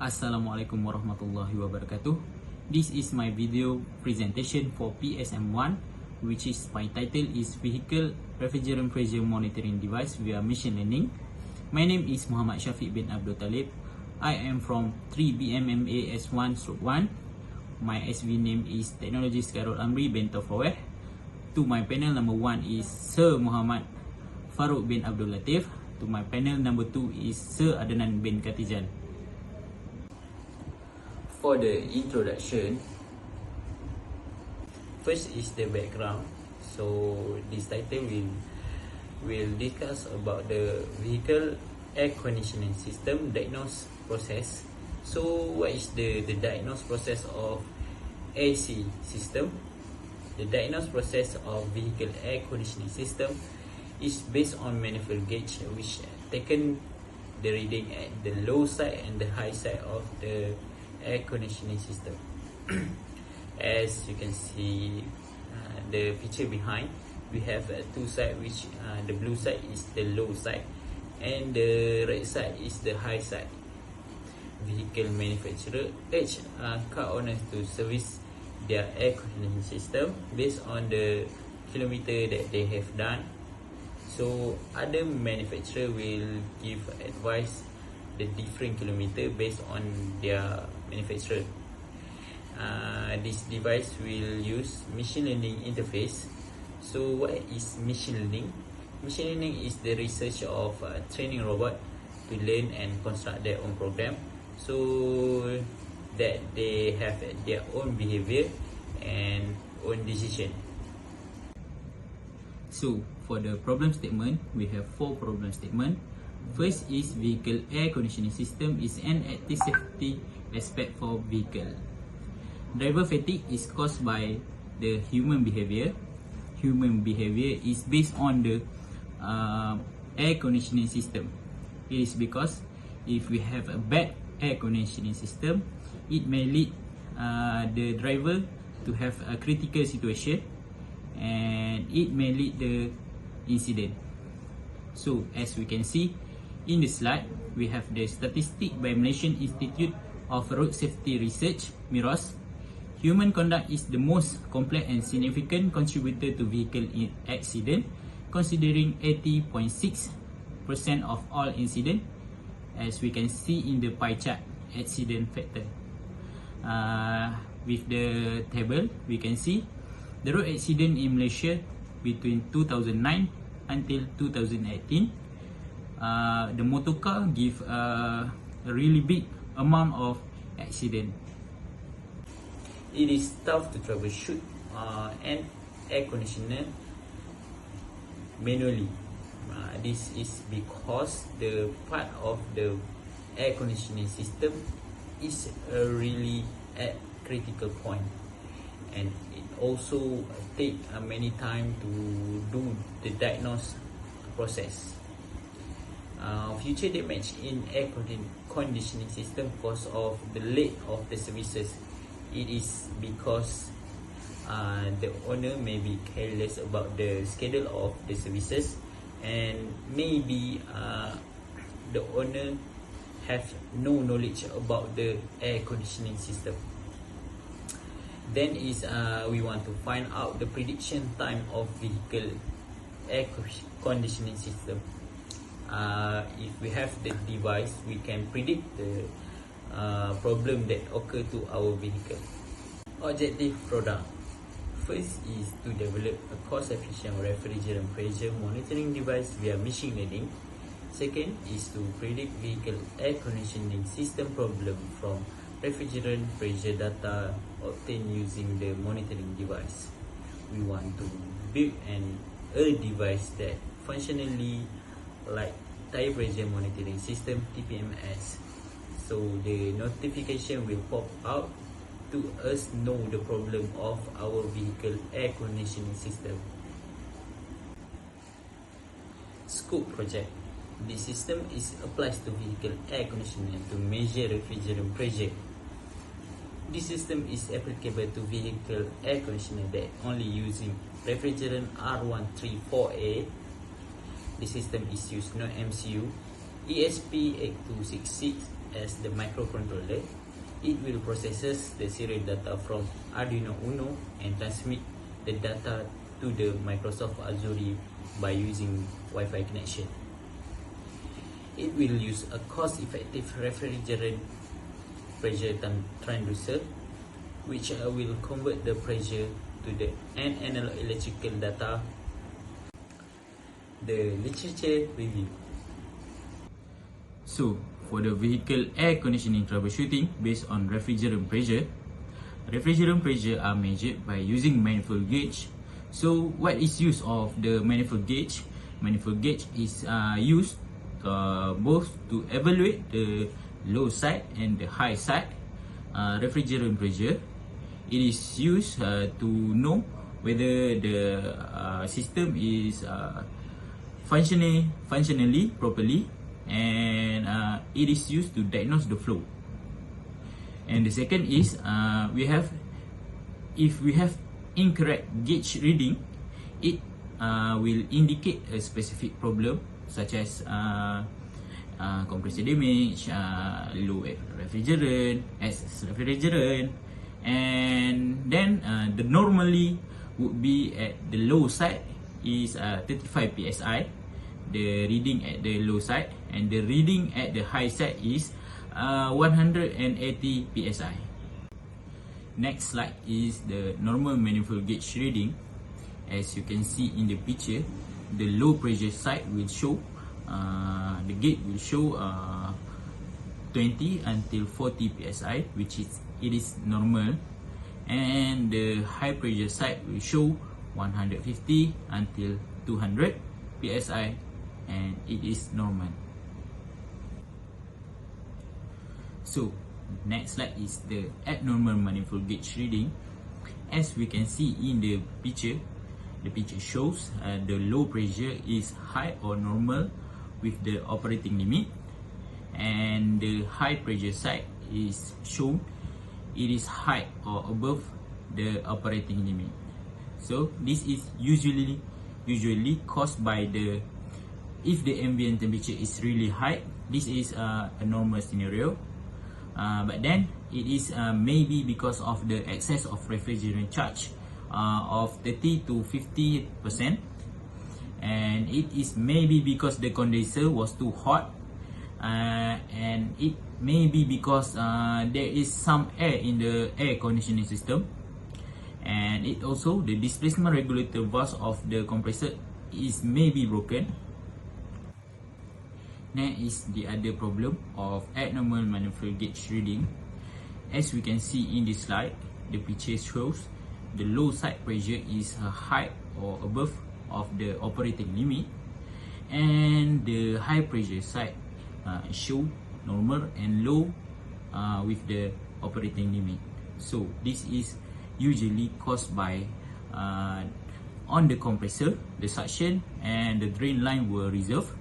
Assalamualaikum warahmatullahi wabarakatuh. This is my video presentation for PSM 1, which is my title is Vehicle Refrigerant Pressure Monitoring Device via Machine Learning. My name is Muhammad Syafiq bin Abdul Talib. I am from 3 BMMA S1/1. My SV name is Technologist Karol Amri bin Taufiq. To my panel number 1 is Sir Muhammad Farouk bin Abdul Latif. To my panel number 2 is Sir Adnan bin Katijan. For the introduction, first is the background. So this title will discuss about the vehicle air conditioning system diagnose process. So what is the diagnose process of AC system? The diagnose process of vehicle air conditioning system is based on manifold gauge, which taken the reading at the low side and the high side of the air conditioning system. As you can see the picture behind, we have two sides, which the blue side is the low side and the red side is the high side. Vehicle manufacturer urge car owners to service their air conditioning system based on the kilometer that they have done. So other manufacturer will give advice the different kilometer based on their manufacturer. This device will use machine learning interface. So what is machine learning? Machine learning is the research of training robot to learn and construct their own program, so that they have their own behavior and own decision. So for the problem statement, we have 4 problem statement. First is vehicle air conditioning system is an active safety aspect for vehicle. Driver fatigue is caused by the human behavior. Human behavior is based on the air conditioning system. It is because if we have a bad air conditioning system, it may lead the driver to have a critical situation and it may lead the incident. So as we can see in the slide, we have the statistic by Malaysian Institute of Road Safety Research, MIROS. Human conduct is the most complex and significant contributor to vehicle accident, considering 80.6% of all incidents, as we can see in the pie chart accident factor. With the table, we can see the road accident in Malaysia between 2009 until 2018. The motor car give a really big amount of accident. It is tough to troubleshoot an air conditioner manually. This is because the part of the air conditioning system is really at critical point, and it also take many time to do the diagnose process. Future damage in air conditioning system because of the late of the services. It is because the owner may be careless about the schedule of the services, and maybe the owner have no knowledge about the air conditioning system. Then is we want to find out the prediction time of vehicle air conditioning system. If we have the device, we can predict the problem that occur to our vehicle. Objective product. First is to develop a cost-efficient refrigerant pressure monitoring device via machine learning. Second is to predict vehicle air conditioning system problem from refrigerant pressure data obtained using the monitoring device. We want to build a device that functionally like tire pressure monitoring system (TPMS). So the notification will pop out to us know the problem of our vehicle air conditioning system. Scope project. This system applies to vehicle air conditioning to measure refrigerant pressure. This system is applicable to vehicle air conditioner that only using refrigerant R134A. The system is used no MCU, ESP8266 as the microcontroller. It will processes the serial data from Arduino Uno and transmit the data to the Microsoft Azure by using Wi-Fi connection. It will use a cost-effective refrigerant pressure transducer, which will convert the pressure to the analog electrical data. The literature review. So, for the vehicle air conditioning troubleshooting based on refrigerant pressure are measured by using manifold gauge. So, what is use of the manifold gauge? Manifold gauge is used both to evaluate the low side and the high side refrigerant pressure. It is used to know whether the system is functionally properly, and it is used to diagnose the flow. And the second is if we have incorrect gauge reading, it will indicate a specific problem such as compressor damage, low refrigerant, excess refrigerant, and then the normally would be at the low side is 35 psi, the reading at the low side, and the reading at the high side is 180 psi. Next slide is the normal manifold gauge reading. As you can see in the picture, the low pressure side will show the gauge will show 20 until 40 psi, which is normal, and the high pressure side will show 150 until 200 psi, and it is normal. So next slide is the abnormal manifold gauge reading. As we can see in the picture shows the low pressure is high or normal with the operating limit, and the high pressure side is shown it is high or above the operating limit. So this is usually caused by if the ambient temperature is really high, this is a normal scenario, but then it is maybe because of the excess of refrigerant charge of 30 to 50%, and it is maybe because the condenser was too hot, and it may be because there is some air in the air conditioning system, and it also the displacement regulator valve of the compressor is maybe broken. Next is the other problem of abnormal manifold gauge reading. As we can see in this slide, the picture shows the low side pressure is high or above of the operating limit, and the high pressure side show normal and low with the operating limit. So this is usually caused by on the compressor, the suction and the drain line were reversed,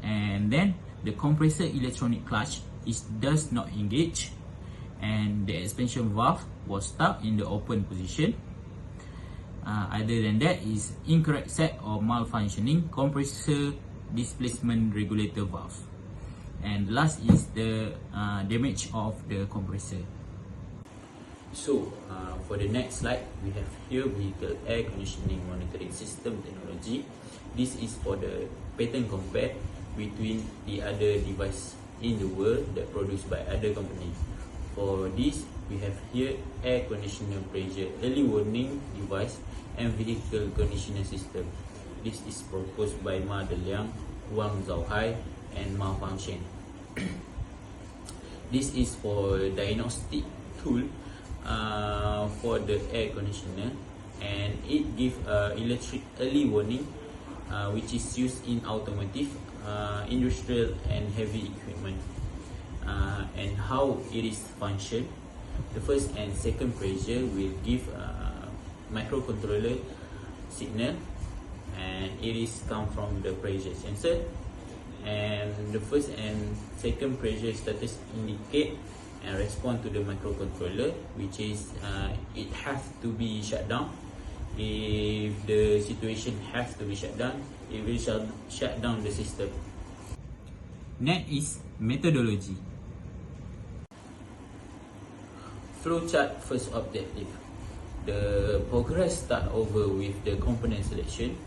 and then the compressor electronic clutch does not engage, and the expansion valve was stuck in the open position. Other than that is incorrect set or malfunctioning compressor displacement regulator valve, and last is the damage of the compressor. So for the next slide, we have here vehicle air conditioning monitoring system technology. This is for the pattern compare between the other device in the world that produced by other companies. For this, we have here air conditioner pressure early warning device and vehicle conditioner system. This is proposed by Ma Deliang, Wang Zhaohai, and Ma Fangxian. This is for diagnostic tool for the air conditioner, and it gives electric early warning, which is used in automotive, industrial and heavy equipment. And how it is function: the first and second pressure will give microcontroller signal, and it is come from the pressure sensor, and the first and second pressure status indicate and respond to the microcontroller, which is it has to be shut down. If the situation has to be shut down, it will shut down the system. Next is methodology. Flowchart first objective. The progress start over with the component selection.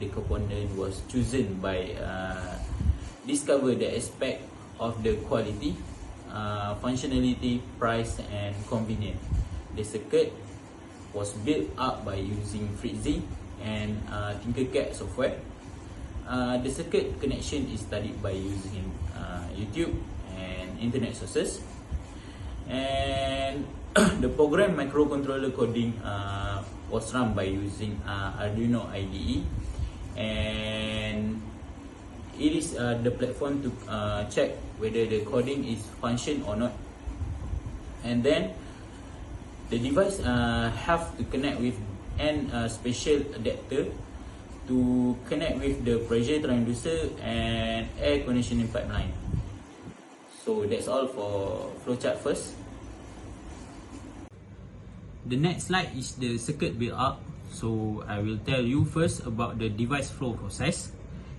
The component was chosen by discover the aspect of the quality, functionality, price and convenience. The circuit was built up by using FreeZ and Tinkercad software. The circuit connection is studied by using YouTube and internet sources. And the program microcontroller coding was run by using Arduino IDE, and it is the platform to check whether the coding is function or not. And then the device have to connect with an special adapter to connect with the pressure transducer and air conditioning pipeline. So that's all for flowchart first. The next slide is the circuit build up. So I will tell you first about the device flow process.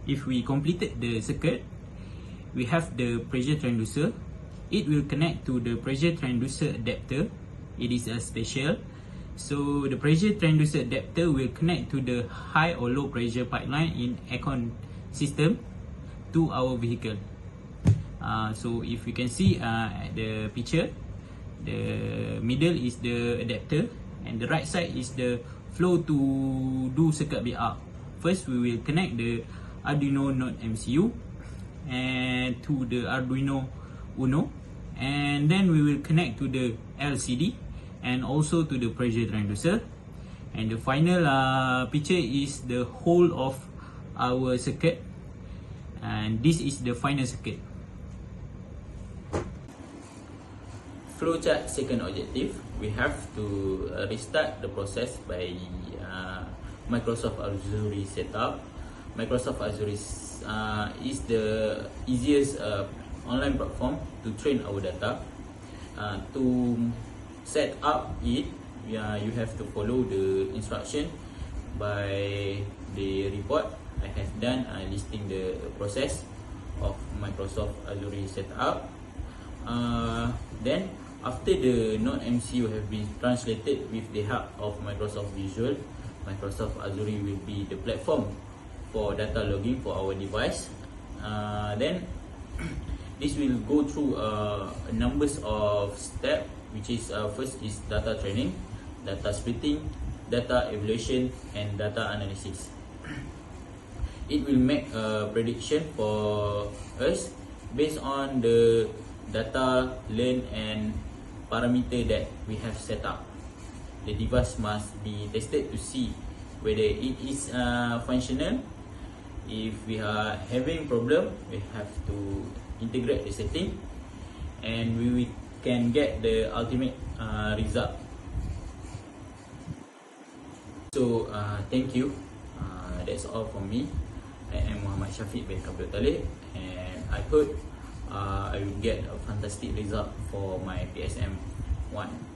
If we completed the circuit, we have the pressure transducer. It will connect to the pressure transducer adapter. It is a special. So the pressure transducer adapter will connect to the high or low pressure pipeline in aircon system to our vehicle. So if you can see at the picture, the middle is the adapter and the right side is the flow to do circuit build up. First we will connect the Arduino Node MCU and to the Arduino Uno, and then we will connect to the LCD and also to the pressure transducer. And the final picture is the whole of our circuit, and this is the final circuit. Flowchart second objective, we have to restart the process by Microsoft Azure setup. Microsoft Azure is the easiest online platform to train our data. To set up it, you have to follow the instruction by the report I have done listing the process of Microsoft Azure setup. Then after the Node MCU have been translated with the help of Microsoft Visual, Microsoft Azure will be the platform for data logging for our device. Then this will go through numbers of steps, which is first is data training, data splitting, data evaluation and data analysis. It will make a prediction for us based on the data learned and parameter that we have set up. The device must be tested to see whether it is functional. If we are having problem, we have to integrate the setting and we can get the ultimate result. So thank you. That's all from me. I am Syafiq bin Talib, and I hope I will get a fantastic result for my PSM 1.